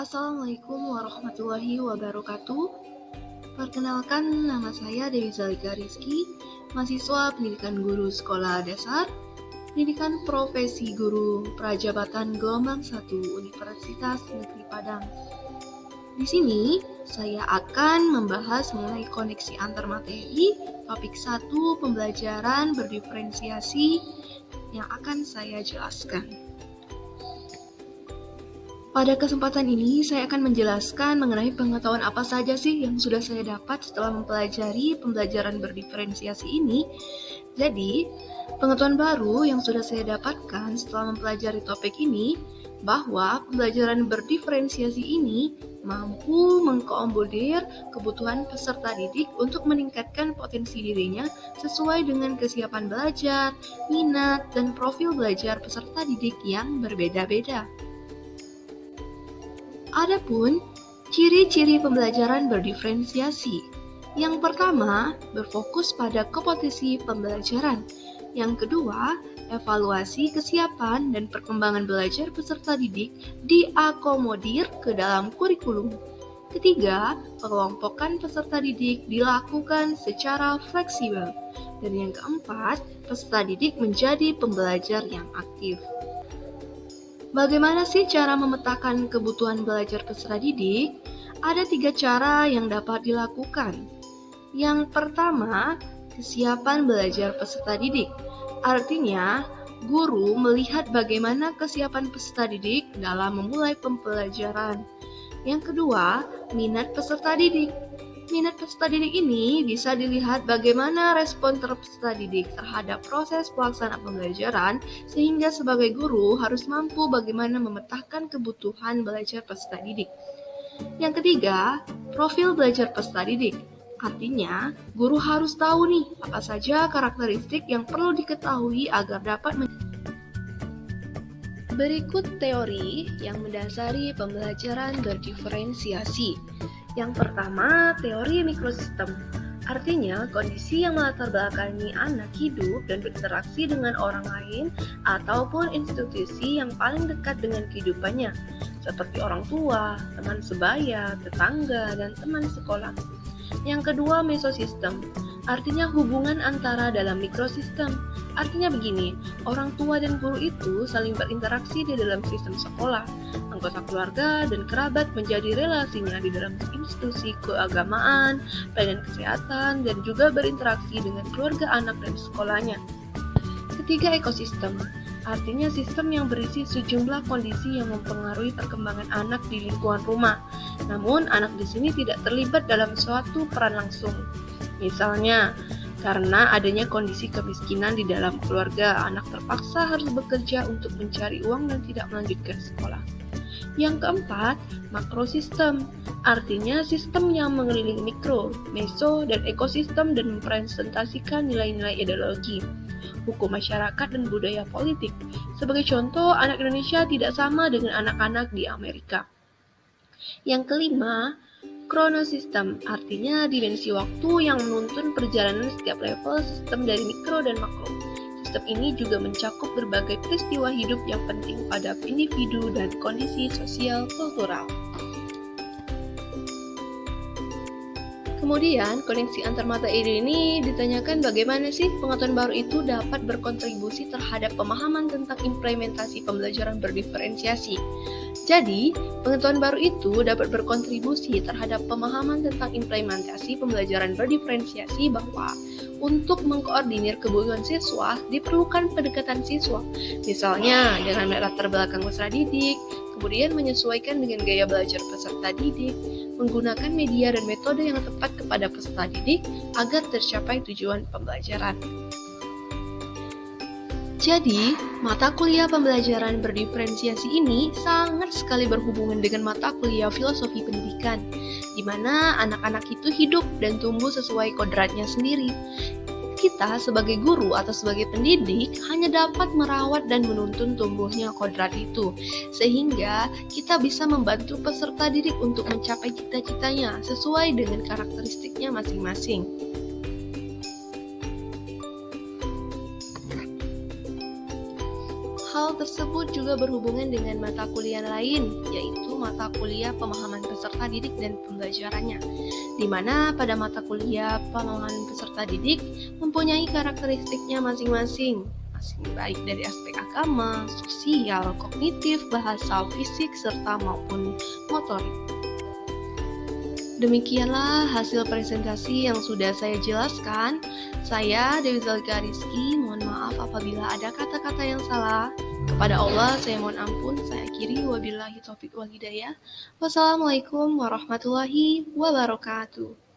Assalamualaikum warahmatullahi wabarakatuh. Perkenalkan, nama saya Dewi Zalika Rizky, mahasiswa pendidikan guru sekolah dasar, pendidikan profesi guru Prajabatan Gelombang 1 Universitas Negeri Padang. Di sini, saya akan membahas mengenai koneksi antar materi, topik 1 pembelajaran berdiferensiasi yang akan saya jelaskan. Pada kesempatan ini, saya akan menjelaskan mengenai pengetahuan apa saja sih yang sudah saya dapat setelah mempelajari pembelajaran berdiferensiasi ini. Jadi, pengetahuan baru yang sudah saya dapatkan setelah mempelajari topik ini, bahwa pembelajaran berdiferensiasi ini mampu mengkomodir kebutuhan peserta didik untuk meningkatkan potensi dirinya sesuai dengan kesiapan belajar, minat, dan profil belajar peserta didik yang berbeda-beda. Adapun ciri-ciri pembelajaran berdiferensiasi. Yang pertama, berfokus pada kompetensi pembelajaran. Yang kedua, evaluasi kesiapan dan perkembangan belajar peserta didik diakomodir ke dalam kurikulum. Ketiga, pengelompokan peserta didik dilakukan secara fleksibel. Dan yang keempat, peserta didik menjadi pembelajar yang aktif. Bagaimana sih cara memetakan kebutuhan belajar peserta didik? Ada 3 cara yang dapat dilakukan. Yang pertama, kesiapan belajar peserta didik. Artinya, guru melihat bagaimana kesiapan peserta didik dalam memulai pembelajaran. Yang kedua, minat peserta didik. Minat peserta didik ini bisa dilihat bagaimana respon peserta didik terhadap proses pelaksanaan pembelajaran, sehingga sebagai guru harus mampu bagaimana memetakan kebutuhan belajar peserta didik. Yang ketiga, profil belajar peserta didik. Artinya, guru harus tahu nih apa saja karakteristik yang perlu diketahui agar dapat Berikut teori yang mendasari pembelajaran berdiferensiasi. Yang pertama, teori mikrosistem. Artinya, kondisi yang melatar belakangi anak hidup dan berinteraksi dengan orang lain ataupun institusi yang paling dekat dengan kehidupannya, seperti orang tua, teman sebaya, tetangga, dan teman sekolah. Yang kedua, mesosistem. Artinya hubungan antara dalam mikrosistem. Artinya begini, orang tua dan guru itu saling berinteraksi di dalam sistem sekolah. Anggota keluarga dan kerabat menjadi relasinya di dalam institusi keagamaan, pelayanan kesehatan, dan juga berinteraksi dengan keluarga anak dan sekolahnya. Ketiga, ekosistem. Artinya sistem yang berisi sejumlah kondisi yang mempengaruhi perkembangan anak di lingkungan rumah. Namun, anak di sini tidak terlibat dalam suatu peran langsung. Misalnya, karena adanya kondisi kemiskinan di dalam keluarga, anak terpaksa harus bekerja untuk mencari uang dan tidak melanjutkan sekolah. Yang keempat, makrosistem. Artinya sistem yang mengelilingi mikro, meso, dan ekosistem dan mempresentasikan nilai-nilai ideologi, hukum masyarakat, dan budaya politik. Sebagai contoh, anak Indonesia tidak sama dengan anak-anak di Amerika. Yang kelima, kronosistem, artinya dimensi waktu yang menuntun perjalanan setiap level sistem dari mikro dan makro. Sistem ini juga mencakup berbagai peristiwa hidup yang penting pada individu dan kondisi sosial kultural. Kemudian, koneksi antar materi ini ditanyakan bagaimana sih pengetahuan baru itu dapat berkontribusi terhadap pemahaman tentang implementasi pembelajaran berdiferensiasi. Jadi, pengetahuan baru itu dapat berkontribusi terhadap pemahaman tentang implementasi pembelajaran berdiferensiasi bahwa untuk mengkoordinir kebutuhan siswa diperlukan pendekatan siswa. Misalnya, dengan latar belakang peserta didik, kemudian menyesuaikan dengan gaya belajar peserta didik, menggunakan media dan metode yang tepat kepada peserta didik agar tercapai tujuan pembelajaran. Jadi, mata kuliah pembelajaran berdiferensiasi ini sangat sekali berhubungan dengan mata kuliah filosofi pendidikan, di mana anak-anak itu hidup dan tumbuh sesuai kodratnya sendiri. Kita sebagai guru atau sebagai pendidik hanya dapat merawat dan menuntun tumbuhnya kodrat itu, sehingga kita bisa membantu peserta didik untuk mencapai cita-citanya sesuai dengan karakteristiknya masing-masing. Hal tersebut juga berhubungan dengan mata kuliah lain, yaitu mata kuliah pemahaman peserta didik dan pembelajarannya, di mana pada mata kuliah pemahaman peserta didik mempunyai karakteristiknya masing-masing, baik dari aspek agama, sosial, kognitif, bahasa, fisik, serta maupun motorik. Demikianlah hasil presentasi yang sudah saya jelaskan. Saya Dewi Zalika Rizky, mohon maaf apabila ada kata-kata yang salah. Kepada Allah saya mohon ampun, saya akhiri wabillahi taufiq wal hidayah. Wassalamualaikum warahmatullahi wabarakatuh.